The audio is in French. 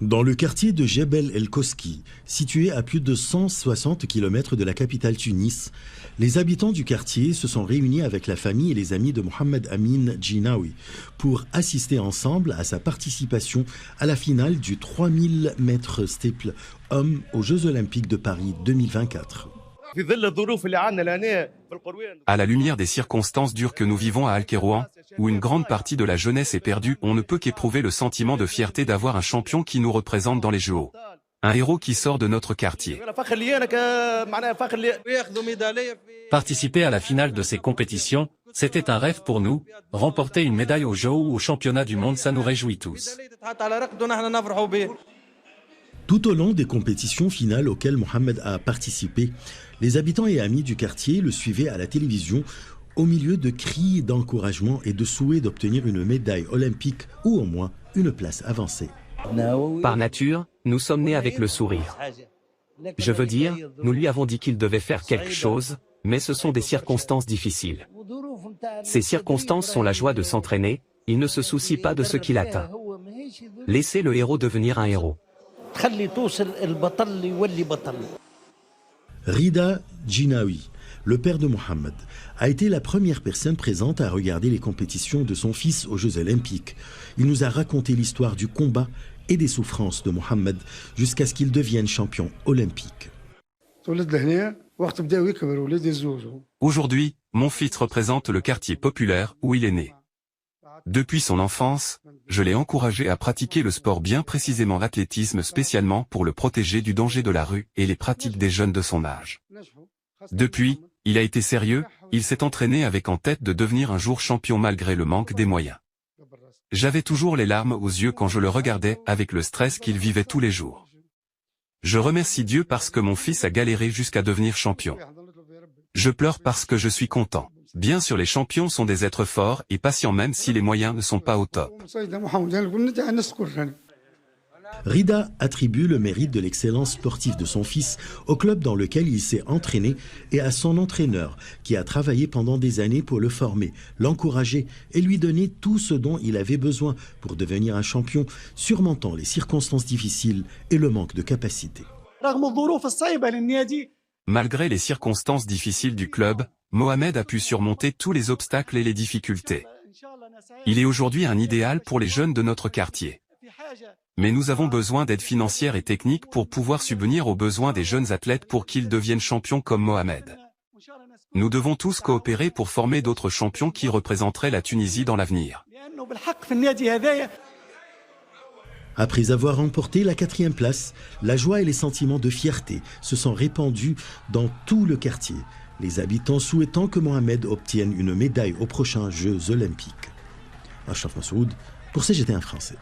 Dans le quartier de Jebel El Koski, situé à plus de 160 km de la capitale Tunis, les habitants du quartier se sont réunis avec la famille et les amis de Mohamed Amin Djinaoui pour assister ensemble à sa participation à la finale du 3000 mètres steeple hommes aux Jeux Olympiques de Paris 2024. À la lumière des circonstances dures que nous vivons à Al-Kérouan, où une grande partie de la jeunesse est perdue, on ne peut qu'éprouver le sentiment de fierté d'avoir un champion qui nous représente dans les Jeux hauts. Un héros qui sort de notre quartier. Participer à la finale de ces compétitions, c'était un rêve pour nous. Remporter une médaille aux Jeux ou au championnat du monde, ça nous réjouit tous. Tout au long des compétitions finales auxquelles Mohamed a participé, les habitants et amis du quartier le suivaient à la télévision au milieu de cris d'encouragement et de souhaits d'obtenir une médaille olympique ou au moins une place avancée. Par nature, nous sommes nés avec le sourire. Je veux dire, nous lui avons dit qu'il devait faire quelque chose, mais ce sont des circonstances difficiles. Ces circonstances sont la joie de s'entraîner, il ne se soucie pas de ce qu'il atteint. Laissez le héros devenir un héros. Rida Djinaoui, le père de Mohamed, a été la première personne présente à regarder les compétitions de son fils aux Jeux Olympiques. Il nous a raconté l'histoire du combat et des souffrances de Mohamed jusqu'à ce qu'il devienne champion olympique. Aujourd'hui, mon fils représente le quartier populaire où il est né. Depuis son enfance, je l'ai encouragé à pratiquer le sport, bien précisément l'athlétisme, spécialement pour le protéger du danger de la rue et les pratiques des jeunes de son âge. Depuis, il a été sérieux, il s'est entraîné avec en tête de devenir un jour champion malgré le manque des moyens. J'avais toujours les larmes aux yeux quand je le regardais avec le stress qu'il vivait tous les jours. Je remercie Dieu parce que mon fils a galéré jusqu'à devenir champion. Je pleure parce que je suis content. Bien sûr, les champions sont des êtres forts et patients même si les moyens ne sont pas au top. Rida attribue le mérite de l'excellence sportive de son fils au club dans lequel il s'est entraîné et à son entraîneur qui a travaillé pendant des années pour le former, l'encourager et lui donner tout ce dont il avait besoin pour devenir un champion, surmontant les circonstances difficiles et le manque de capacité. Malgré les circonstances difficiles du club, Mohamed a pu surmonter tous les obstacles et les difficultés. Il est aujourd'hui un idéal pour les jeunes de notre quartier. Mais nous avons besoin d'aide financière et technique pour pouvoir subvenir aux besoins des jeunes athlètes pour qu'ils deviennent champions comme Mohamed. Nous devons tous coopérer pour former d'autres champions qui représenteraient la Tunisie dans l'avenir. Après avoir remporté la 4e place, la joie et les sentiments de fierté se sont répandus dans tout le quartier, les habitants souhaitant que Mohamed obtienne une médaille aux prochains Jeux Olympiques. Achraf Massoud pour CGT1 français.